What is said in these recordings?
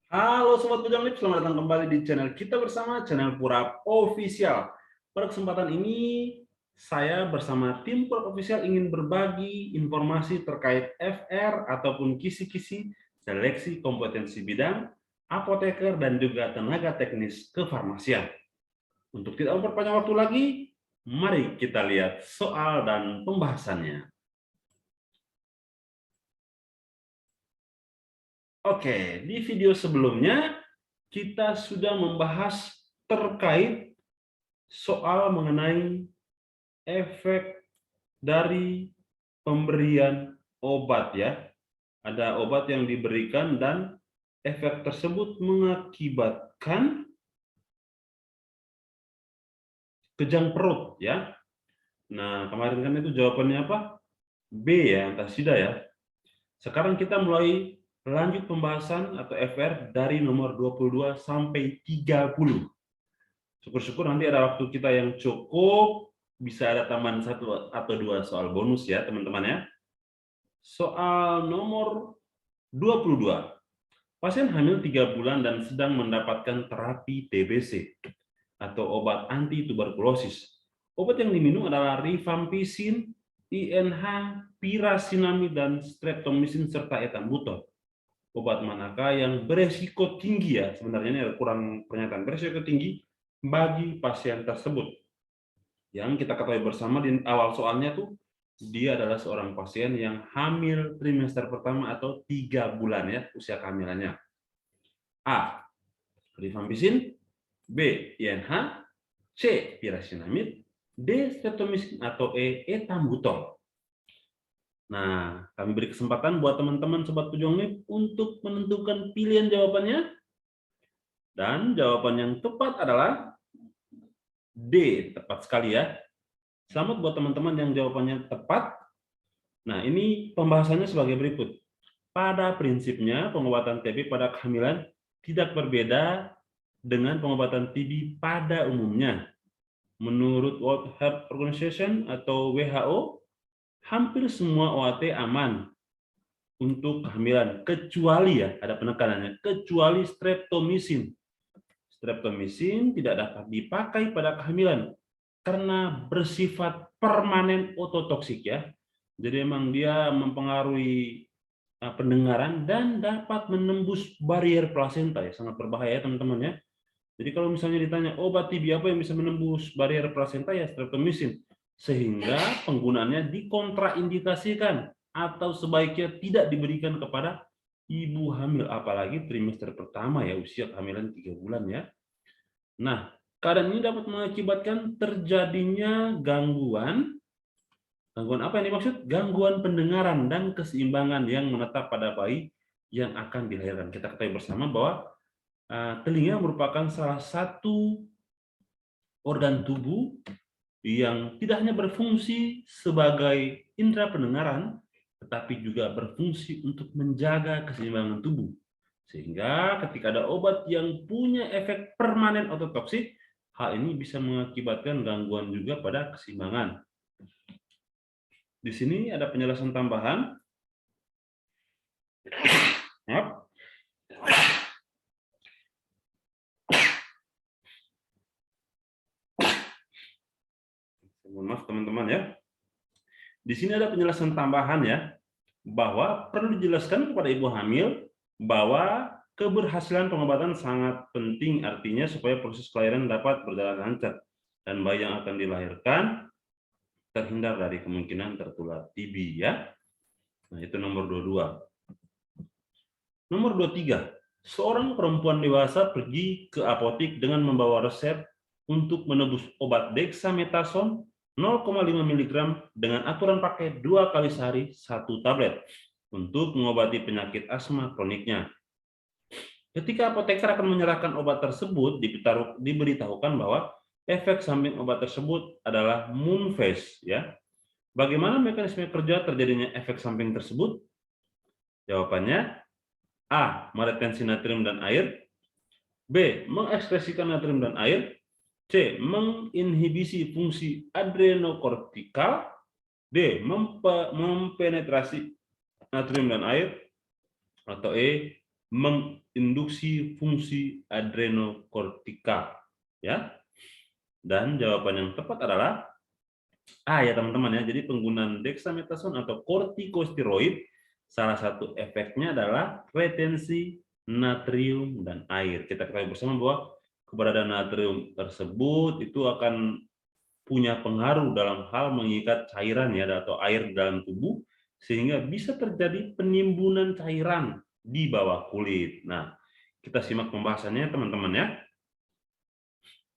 Halo Sobat Bujang Lip, selamat datang kembali di channel kita bersama, channel Purap Official. Pada kesempatan ini, saya bersama tim Purap Official ingin berbagi informasi terkait FR ataupun kisi-kisi seleksi kompetensi bidang, apoteker, dan juga tenaga teknis kefarmasian. Untuk tidak memperpanjang waktu lagi, mari kita lihat soal dan pembahasannya. Oke, di video sebelumnya kita sudah membahas terkait soal mengenai efek dari pemberian obat ya. Ada obat yang diberikan dan efek tersebut mengakibatkan kejang perut ya. Nah, kemarin kan itu jawabannya apa? B ya, antasida ya. Sekarang kita mulai lanjut pembahasan atau FR dari nomor 22 sampai 30. Syukur-syukur nanti ada waktu kita yang cukup, bisa ada tambahan 1 atau 2 soal bonus ya teman-teman ya. Soal nomor 22. Pasien hamil 3 bulan dan sedang mendapatkan terapi TBC atau obat anti tuberkulosis. Obat yang diminum adalah rifampicin, INH, pirasinamid, dan streptomycin serta ethambutol. Obat manakah yang beresiko tinggi ya? Sebenarnya ini kurang pernyataan. Beresiko tinggi bagi pasien tersebut. Yang kita ketahui bersama di awal soalnya tuh dia adalah seorang pasien yang hamil trimester pertama atau 3 bulan ya usia kehamilannya. A. Rifampicin, B. INH, C. Pirasinamid, D. Streptomycin, atau E. Ethambutol. Nah, kami beri kesempatan buat teman-teman Sobat Pujong untuk menentukan pilihan jawabannya. Dan jawaban yang tepat adalah D. Tepat sekali ya. Selamat buat teman-teman yang jawabannya tepat. Nah, ini pembahasannya sebagai berikut. Pada prinsipnya, pengobatan TB pada kehamilan tidak berbeda dengan pengobatan TB pada umumnya. Menurut World Health Organization atau WHO, hampir semua OAT aman untuk kehamilan, kecuali ya, ada penekanannya, kecuali streptomycin. Streptomycin tidak dapat dipakai pada kehamilan karena bersifat permanen ototoksik ya. Jadi memang dia mempengaruhi pendengaran dan dapat menembus barier plasenta ya, sangat berbahaya teman-teman ya. Jadi kalau misalnya ditanya obat TB apa yang bisa menembus barier plasenta ya streptomycin, sehingga penggunaannya dikontraindikasikan atau sebaiknya tidak diberikan kepada ibu hamil apalagi trimester pertama ya usia kehamilan 3 bulan ya. Nah, keadaan ini dapat mengakibatkan terjadinya gangguan apa yang dimaksud? Gangguan pendengaran dan keseimbangan yang menetap pada bayi yang akan dilahirkan. Kita ketahui bersama bahwa telinga merupakan salah satu organ tubuh yang tidak hanya berfungsi sebagai indera pendengaran, tetapi juga berfungsi untuk menjaga keseimbangan tubuh. Sehingga ketika ada obat yang punya efek permanen ototoksik, hal ini bisa mengakibatkan gangguan juga pada keseimbangan. Di sini ada penjelasan tambahan. Mohon maaf teman-teman ya. Di sini ada penjelasan tambahan ya, bahwa perlu dijelaskan kepada ibu hamil bahwa keberhasilan pengobatan sangat penting, artinya supaya proses kelahiran dapat berjalan lancar dan bayi yang akan dilahirkan terhindar dari kemungkinan tertular TB ya. Nah, itu nomor 22. Nomor 23. Seorang perempuan dewasa pergi ke apotik dengan membawa resep untuk menebus obat dexamethasone 0,5 mg dengan aturan pakai 2 kali sehari 1 tablet untuk mengobati penyakit asma kroniknya. Ketika apoteker akan menyerahkan obat tersebut, diberitahukan bahwa efek samping obat tersebut adalah moon phase ya. Bagaimana mekanisme kerja terjadinya efek samping tersebut? Jawabannya A. Meretensi natrium dan air, B. Mengekspresikan natrium dan air, C. Menginhibisi fungsi adrenokortikal, D. Mempenetrasi natrium dan air, atau E. menginduksi fungsi adrenokortikal, ya. Dan jawaban yang tepat adalah A ya teman-teman ya. Jadi penggunaan dexamethasone atau kortikosteroid salah satu efeknya adalah retensi natrium dan air. Kita ketahui bersama bahwa keberadaan natrium tersebut itu akan punya pengaruh dalam hal mengikat cairan ya atau air dalam tubuh sehingga bisa terjadi penimbunan cairan di bawah kulit. Nah, kita simak pembahasannya teman-teman ya.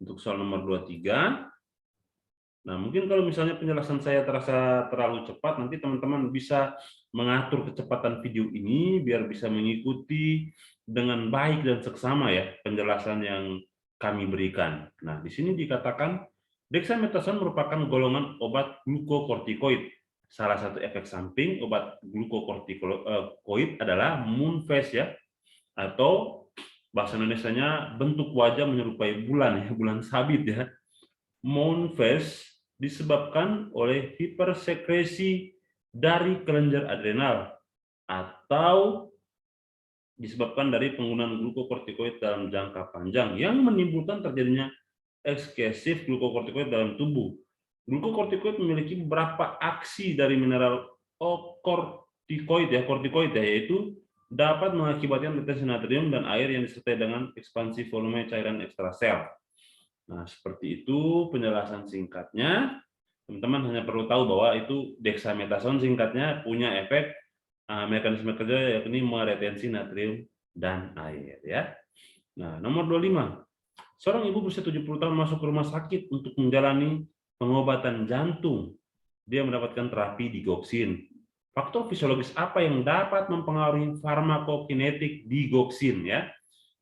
Untuk soal nomor 23. Nah, mungkin kalau misalnya penjelasan saya terasa terlalu cepat, nanti teman-teman bisa mengatur kecepatan video ini biar bisa mengikuti dengan baik dan seksama ya penjelasan yang kami berikan. Nah, di sini dikatakan dexamethasone merupakan golongan obat glukokortikoid. Salah satu efek samping obat glukokortikoid adalah moon phase ya, atau bahasa Indonesianya bentuk wajah menyerupai bulan ya, bulan sabit ya. Moon phase disebabkan oleh hipersekresi dari kelenjar adrenal atau disebabkan dari penggunaan glukokortikoid dalam jangka panjang yang menimbulkan terjadinya eksesif glukokortikoid dalam tubuh. Glukokortikoid memiliki beberapa aksi dari mineral kortikoid ya, yaitu dapat mengakibatkan retensi natrium dan air yang disertai dengan ekspansi volume cairan ekstrasel. Nah, seperti itu penjelasan singkatnya. Teman-teman hanya perlu tahu bahwa itu dexamethasone singkatnya punya efek mekanisme kerja yakni meretensi natrium dan air ya. Nah, nomor 25. Seorang ibu berusia 70 tahun masuk ke rumah sakit untuk menjalani pengobatan jantung. Dia mendapatkan terapi digoksin. Faktor fisiologis apa yang dapat mempengaruhi farmakokinetik digoksin ya?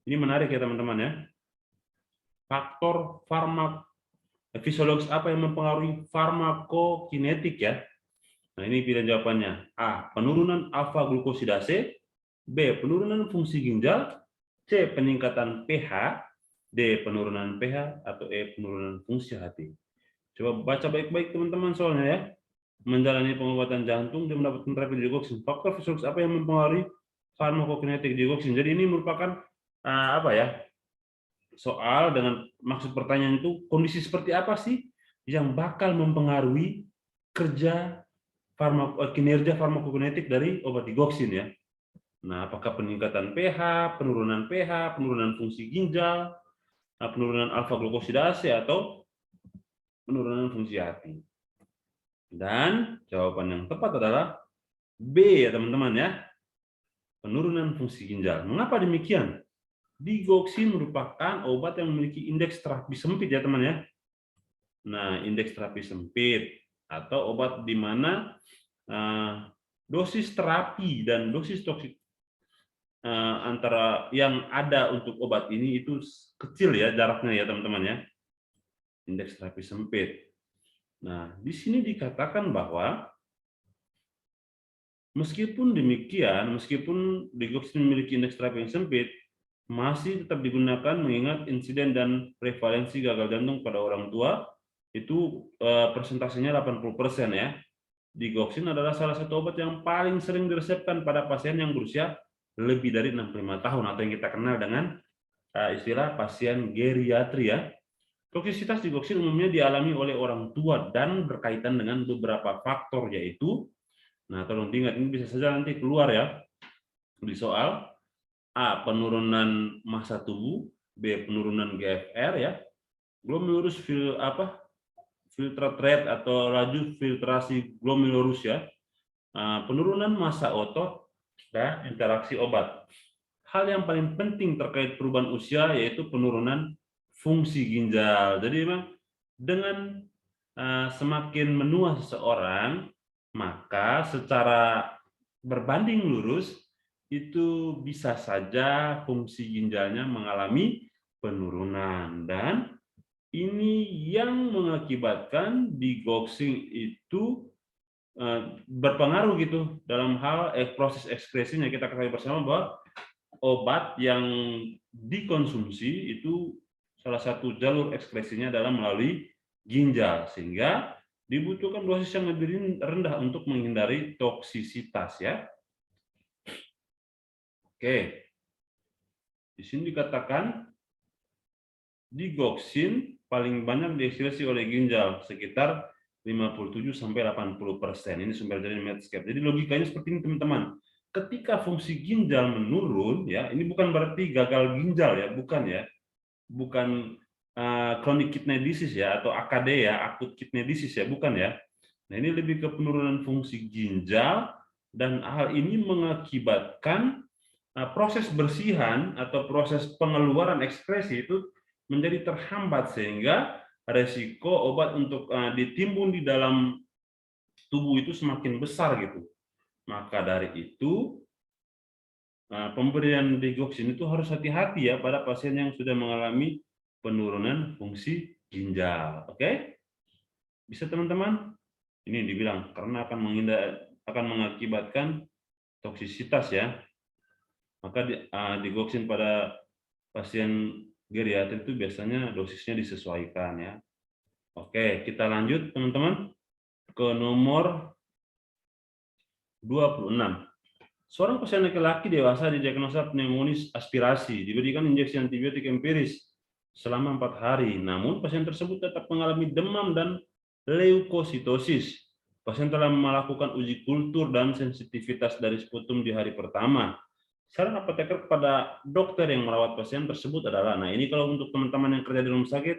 Ini menarik ya teman-teman ya. Faktor fisiologis apa yang mempengaruhi farmakokinetik ya? Nah, ini pilihan jawabannya. A. Penurunan alfa glukosidase. B. Penurunan fungsi ginjal. C. Peningkatan pH. D. Penurunan pH. Atau E. Penurunan fungsi hati. Coba baca baik-baik teman-teman soalnya ya. Menjalani pengobatan jantung, dia mendapatkan terapi digoksin. Faktor fisiologis apa yang mempengaruhi farmakokinetik digoksin? Jadi ini merupakan apa ya? Soal dengan maksud pertanyaan itu kondisi seperti apa sih yang bakal mempengaruhi kerja kinerja farmakokinetik dari obat digoksin ya. Nah, apakah peningkatan pH, penurunan fungsi ginjal, penurunan alfa glukosidase atau penurunan fungsi hati. Dan jawaban yang tepat adalah B ya teman-teman ya. Penurunan fungsi ginjal. Mengapa demikian? Digoksin merupakan obat yang memiliki indeks terapi sempit ya teman ya. Nah, indeks terapi sempit atau obat di mana dosis terapi dan dosis toksik antara yang ada untuk obat ini itu kecil ya jaraknya ya teman-teman ya. Indeks terapi sempit. Nah, di sini dikatakan bahwa meskipun demikian, meskipun digoksin memiliki indeks terapi yang sempit, masih tetap digunakan mengingat insiden dan prevalensi gagal jantung pada orang tua itu persentasenya 80% ya. Digoksin adalah salah satu obat yang paling sering diresepkan pada pasien yang berusia lebih dari 65 tahun atau yang kita kenal dengan istilah pasien geriatri ya. Toksisitas digoksin umumnya dialami oleh orang tua dan berkaitan dengan beberapa faktor yaitu, nah tolong diingat ini bisa saja nanti keluar ya di soal. A. Penurunan massa tubuh. B. Penurunan GFR ya. Glomerulus filtrate rate atau laju filtrasi glomerulus ya. Penurunan massa otot dan interaksi obat. Hal yang paling penting terkait perubahan usia yaitu penurunan fungsi ginjal. Jadi memang dengan semakin menua seseorang, maka secara berbanding lurus itu bisa saja fungsi ginjalnya mengalami penurunan dan ini yang mengakibatkan digoksin itu berpengaruh gitu dalam hal proses ekskresinya. Kita ketahui bersama bahwa obat yang dikonsumsi itu salah satu jalur ekskresinya adalah melalui ginjal sehingga dibutuhkan dosis yang lebih rendah untuk menghindari toksisitas ya. Oke. Di sini dikatakan digoxin paling banyak diekskresi oleh ginjal sekitar 57-80%. Ini sumber dari Medscape. Jadi logikanya seperti ini teman-teman. Ketika fungsi ginjal menurun, ya ini bukan berarti gagal ginjal ya, bukan ya, bukan chronic kidney disease ya atau AKD ya, akut kidney disease ya, bukan ya. Nah ini lebih ke penurunan fungsi ginjal dan hal ini mengakibatkan proses bersihan atau proses pengeluaran ekskresi itu menjadi terhambat sehingga resiko obat untuk ditimbun di dalam tubuh itu semakin besar gitu. Maka dari itu pemberian digoxin itu harus hati-hati ya pada pasien yang sudah mengalami penurunan fungsi ginjal. Oke? Bisa teman-teman? Ini dibilang karena akan mengakibatkan toksisitas ya. Maka digoxin pada pasien geriatrik itu biasanya dosisnya disesuaikan ya. Oke, kita lanjut teman-teman ke nomor 26. Seorang pasien laki-laki dewasa didiagnosa pneumonis aspirasi, diberikan injeksi antibiotik empiris selama 4 hari. Namun pasien tersebut tetap mengalami demam dan leukositosis. Pasien telah melakukan uji kultur dan sensitivitas dari sputum di hari pertama. Saran apoteker kepada dokter yang merawat pasien tersebut adalah, nah ini kalau untuk teman-teman yang kerja di rumah sakit,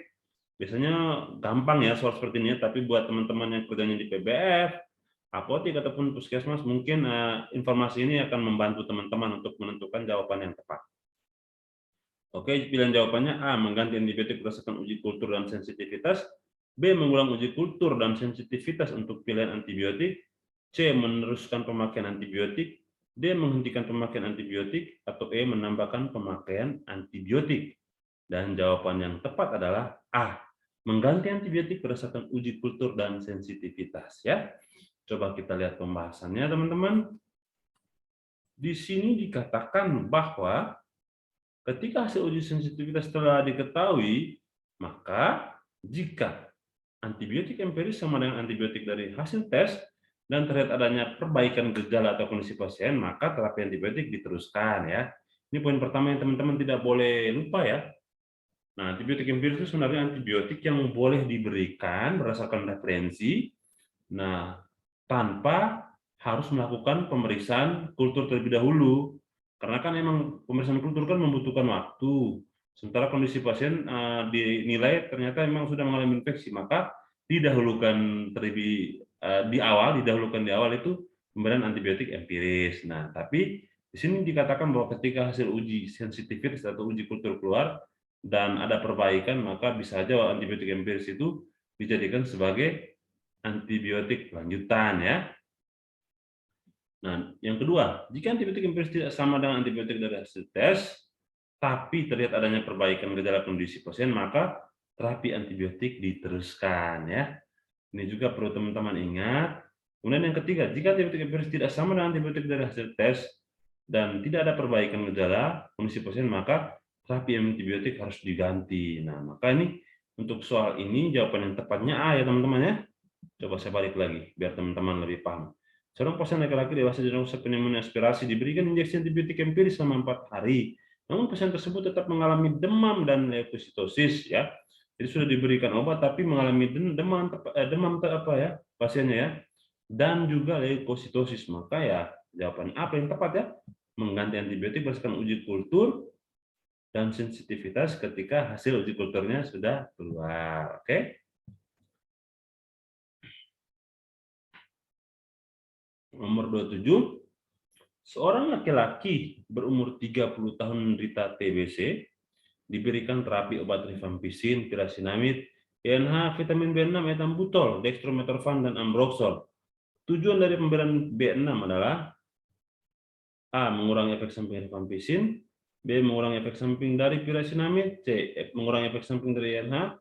biasanya gampang ya soal seperti ini, tapi buat teman-teman yang kerjanya di PBF, apotek ataupun puskesmas, mungkin informasi ini akan membantu teman-teman untuk menentukan jawaban yang tepat. Oke, pilihan jawabannya A, mengganti antibiotik berdasarkan uji kultur dan sensitivitas, B, mengulang uji kultur dan sensitivitas untuk pilihan antibiotik, C, meneruskan pemakaian antibiotik, D, menghentikan pemakaian antibiotik, atau E, menambahkan pemakaian antibiotik. Dan jawaban yang tepat adalah A, mengganti antibiotik berdasarkan uji kultur dan sensitivitas ya. Coba kita lihat pembahasannya teman-teman. Di sini dikatakan bahwa ketika hasil uji sensitivitas telah diketahui, maka jika antibiotik empiris sama dengan antibiotik dari hasil tes dan terlihat adanya perbaikan gejala atau kondisi pasien, maka terapi antibiotik diteruskan ya. Ini poin pertama yang teman-teman tidak boleh lupa ya. Nah, antibiotik empiris itu sebenarnya antibiotik yang boleh diberikan berdasarkan referensi, nah tanpa harus melakukan pemeriksaan kultur terlebih dahulu. Karena kan emang pemeriksaan kultur kan membutuhkan waktu. Sementara kondisi pasien dinilai ternyata memang sudah mengalami infeksi, maka didahulukan didahulukan di awal itu pemberian antibiotik empiris. Nah, tapi di sini dikatakan bahwa ketika hasil uji sensitivitas atau uji kultur keluar dan ada perbaikan, maka bisa saja antibiotik empiris itu dijadikan sebagai antibiotik lanjutan ya. Nah, yang kedua, jika antibiotik empiris tidak sama dengan antibiotik dari hasil tes, tapi terlihat adanya perbaikan gejala kondisi pasien, maka terapi antibiotik diteruskan ya. Ini juga perlu teman-teman ingat. Kemudian yang ketiga, jika antibiotik empiris tidak sama dengan antibiotik dari hasil tes dan tidak ada perbaikan gejala kondisi pasien, maka terapi antibiotik harus diganti. Nah, maka ini untuk soal ini jawaban yang tepatnya A ya teman-teman ya. Coba saya balik lagi biar teman-teman lebih paham. Seorang pasien laki-laki dewasa diagnosa pneumonia aspirasi diberikan injeksi antibiotik empiris selama 4 hari. Namun pasien tersebut tetap mengalami demam dan leukositosis ya. Jadi sudah diberikan obat tapi mengalami demam apa ya pasiennya ya. Dan juga leukositosis. Maka ya jawaban apa yang tepat ya? Mengganti antibiotik berdasarkan uji kultur dan sensitivitas ketika hasil uji kulturnya sudah keluar. Oke? Nomor 27, seorang laki-laki berumur 30 tahun menderita TBC, diberikan terapi obat rifampicin, pirasinamid, INH, vitamin B6, ethambutol, dextromethorphan, dan ambroxol. Tujuan dari pemberian B6 adalah A, mengurangi efek samping rifampicin, B, mengurangi efek samping dari pirasinamid, C, mengurangi efek samping dari INH,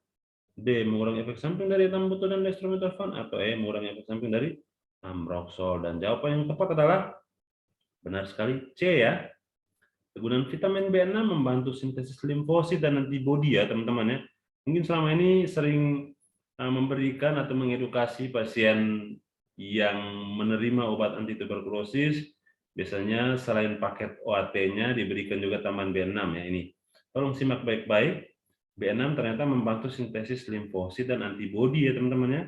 D, mengurangi efek samping dari ethambutol dan dextromethorphan, atau E, mengurangi efek samping dari ambroxol. Dan jawaban yang tepat adalah benar sekali C ya. Kegunaan vitamin B6 membantu sintesis limfosit dan antibodi ya teman-teman ya. Mungkin selama ini sering memberikan atau mengedukasi pasien yang menerima obat anti tuberkulosis Biasanya selain paket OAT-nya diberikan juga tambahan B6 ya ini. Tolong simak baik-baik. B6 ternyata membantu sintesis limfosit dan antibodi ya teman-teman ya.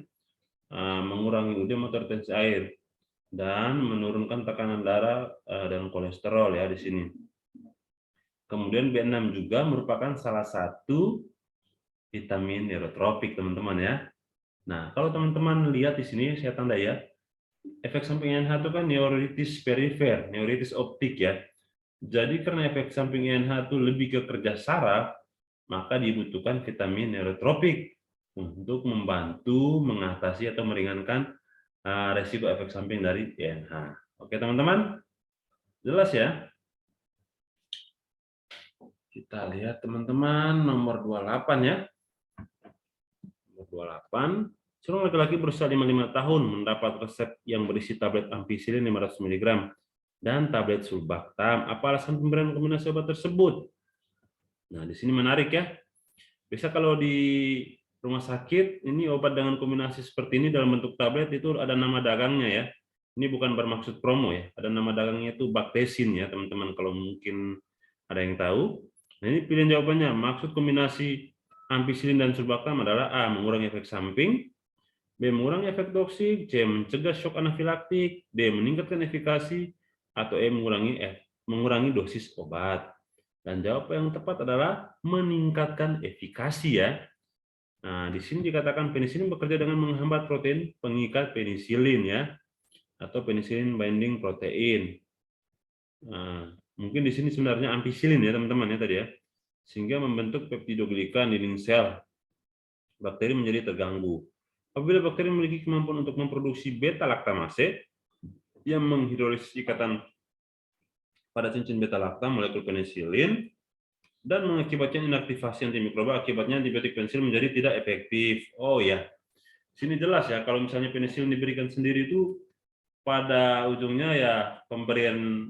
Mengurangi udem atau retensi air dan menurunkan tekanan darah dan kolesterol ya di sini. Kemudian B6 juga merupakan salah satu vitamin neurotropik teman-teman ya. Nah, kalau teman-teman lihat di sini saya tanda ya, efek samping INH itu kan neuritis perifer, neuritis optik ya. Jadi karena efek samping INH itu lebih ke kerja saraf, maka dibutuhkan vitamin neurotropik untuk membantu mengatasi atau meringankan resiko efek samping dari INH. Oke teman-teman, jelas ya? Kita lihat teman-teman nomor 28 ya. Nomor 28. Seorang laki-laki berusia 55 tahun mendapat resep yang berisi tablet ampicillin 500 mg dan tablet sulbactam. Apa alasan pemberian kombinasi obat tersebut? Nah, di sini menarik ya. Bisa kalau di rumah sakit, ini obat dengan kombinasi seperti ini dalam bentuk tablet itu ada nama dagangnya ya. Ini bukan bermaksud promo ya. Ada nama dagangnya itu Bactesin ya, teman-teman kalau mungkin ada yang tahu. Nah, ini pilihan jawabannya. Maksud kombinasi ampicillin dan sulbactam adalah A. Mengurangi efek samping, B. Mengurangi efek toksik, C. Mencegah shock anafilaktik, D. Meningkatkan efikasi, atau E. Mengurangi dosis obat. Dan jawaban yang tepat adalah meningkatkan efikasi ya. Nah, di sini dikatakan penisilin bekerja dengan menghambat protein pengikat penisilin ya, atau penisilin binding protein. Nah, mungkin di sini sebenarnya ampicillin ya teman-teman ya tadi ya, sehingga membentuk peptidoglikan dinding sel. Bakteri menjadi terganggu. Apabila bakteri memiliki kemampuan untuk memproduksi beta laktamase yang menghidrolisis ikatan pada cincin beta laktam molekul penisilin dan mengakibatkan inaktivasi antimikroba, akibatnya antibiotik penisilin menjadi tidak efektif. Oh ya, sini jelas ya, kalau misalnya penisilin diberikan sendiri itu pada ujungnya ya pemberian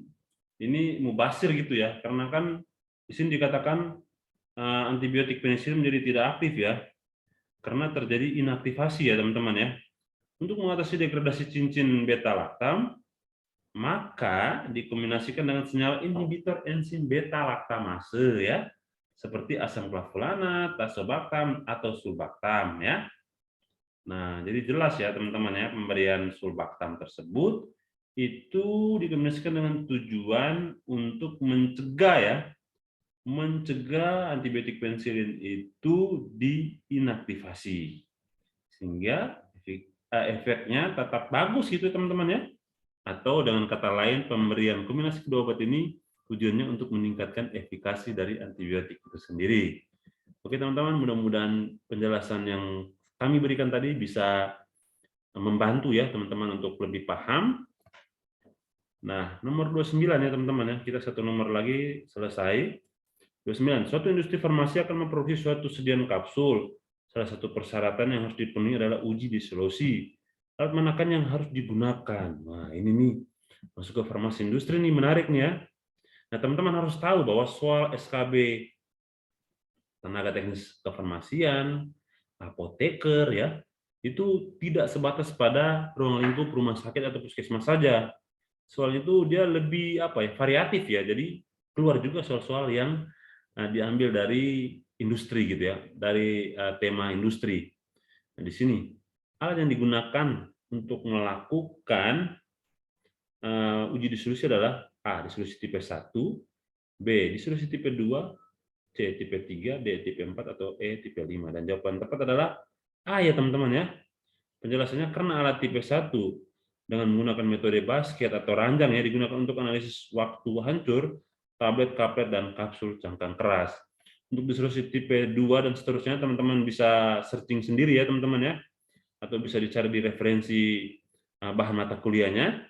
ini mubasir gitu ya, karena kan di sini dikatakan antibiotik penisilin menjadi tidak aktif ya, karena terjadi inaktivasi ya teman-teman ya. Untuk mengatasi degradasi cincin beta laktam, maka dikombinasikan dengan senyawa inhibitor enzim beta laktamase ya, seperti asam clavulanat, tazobactam atau sulbactam ya. Nah, jadi jelas ya teman-teman ya, pemberian sulbactam tersebut itu dikombinasikan dengan tujuan untuk mencegah antibiotik penisilin itu diinaktivasi. Sehingga efeknya tetap bagus gitu teman-teman ya. Atau dengan kata lain, pemberian kombinasi kedua obat ini tujuannya untuk meningkatkan efikasi dari antibiotik itu sendiri. Oke teman-teman, mudah-mudahan penjelasan yang kami berikan tadi bisa membantu ya teman-teman untuk lebih paham. Nah, nomor 29 ya teman-teman ya, kita satu nomor lagi selesai. 29. Suatu industri farmasi akan memproduksi suatu sediaan kapsul. Salah satu persyaratan yang harus dipenuhi adalah uji disolusi. Alat manakah yang harus digunakan? Nah, ini nih masuk ke farmasi industri nih, menarik nih ya. Nah, teman-teman harus tahu bahwa soal SKB tenaga teknis kefarmasian, apoteker ya, itu tidak sebatas pada ruang lingkup rumah sakit atau puskesmas saja. Soal itu dia lebih variatif ya. Jadi keluar juga soal-soal yang diambil dari industri gitu ya, dari tema industri. Nah, di sini alat yang digunakan untuk melakukan uji disolusi adalah A. Disolusi tipe 1, B. Disolusi tipe 2, C. Tipe 3, D. Tipe 4, atau E. Tipe 5. Dan jawaban tepat adalah A ya teman-teman ya. Penjelasannya karena alat tipe 1 dengan menggunakan metode basket atau ranjang ya digunakan untuk analisis waktu hancur tablet, kaplet, dan kapsul cangkang keras. Untuk disolusi tipe 2 dan seterusnya teman-teman bisa searching sendiri ya teman-teman ya, atau bisa dicari di referensi bahan mata kuliahnya.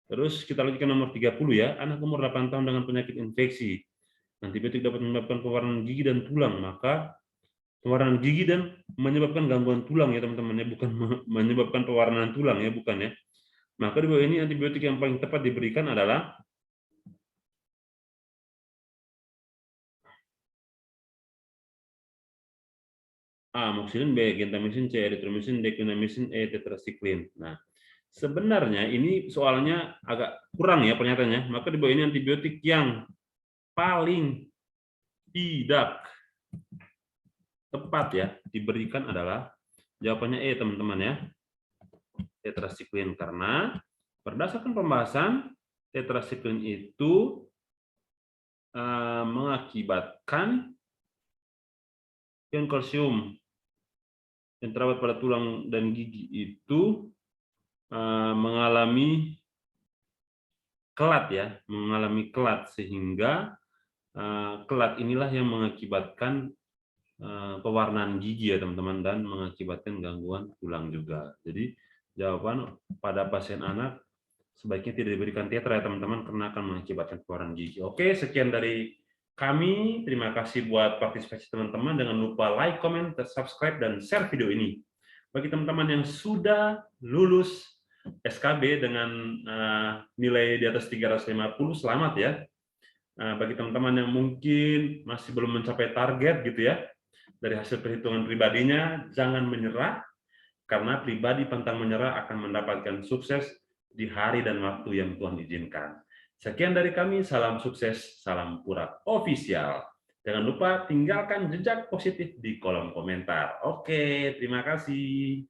Terus kita lanjutkan nomor 30 ya, anak umur 8 tahun dengan penyakit infeksi. Antibiotik dapat menyebabkan pewarnaan gigi dan tulang, maka pewarnaan gigi dan menyebabkan gangguan tulang ya teman-teman ya, bukan menyebabkan pewarnaan tulang ya, bukan ya. Maka di bawah ini antibiotik yang paling tepat diberikan adalah A. Amoxicillin, B. Gentamicin, C. Erythromycin, D. Clindamycin, E. Tetracycline. Nah, Sebenarnya ini soalnya agak kurang ya pernyataannya, maka di bawah ini antibiotik yang paling tidak tepat ya diberikan adalah jawabannya E, teman-teman ya, tetrasiklin. Karena berdasarkan pembahasan, tetrasiklin itu mengakibatkan ion kalsium yang terdapat pada tulang dan gigi itu mengalami kelat ya, mengalami kelat, sehingga kelat inilah yang mengakibatkan pewarnaan gigi ya teman-teman, dan mengakibatkan gangguan tulang juga. Jadi jawaban pada pasien anak sebaiknya tidak diberikan tetra ya teman-teman, karena akan mengakibatkan pewarnaan gigi. Oke, sekian dari kami. Terima kasih buat partisipasi teman-teman. Jangan lupa like, comment, subscribe, dan share video ini. Bagi teman-teman yang sudah lulus SKB dengan nilai di atas 350, selamat ya. Bagi teman-teman yang mungkin masih belum mencapai target gitu ya, dari hasil perhitungan pribadinya, jangan menyerah, karena pribadi pantang menyerah akan mendapatkan sukses di hari dan waktu yang Tuhan izinkan. Sekian dari kami, salam sukses, salam Purak Official. Jangan lupa tinggalkan jejak positif di kolom komentar. Oke, terima kasih.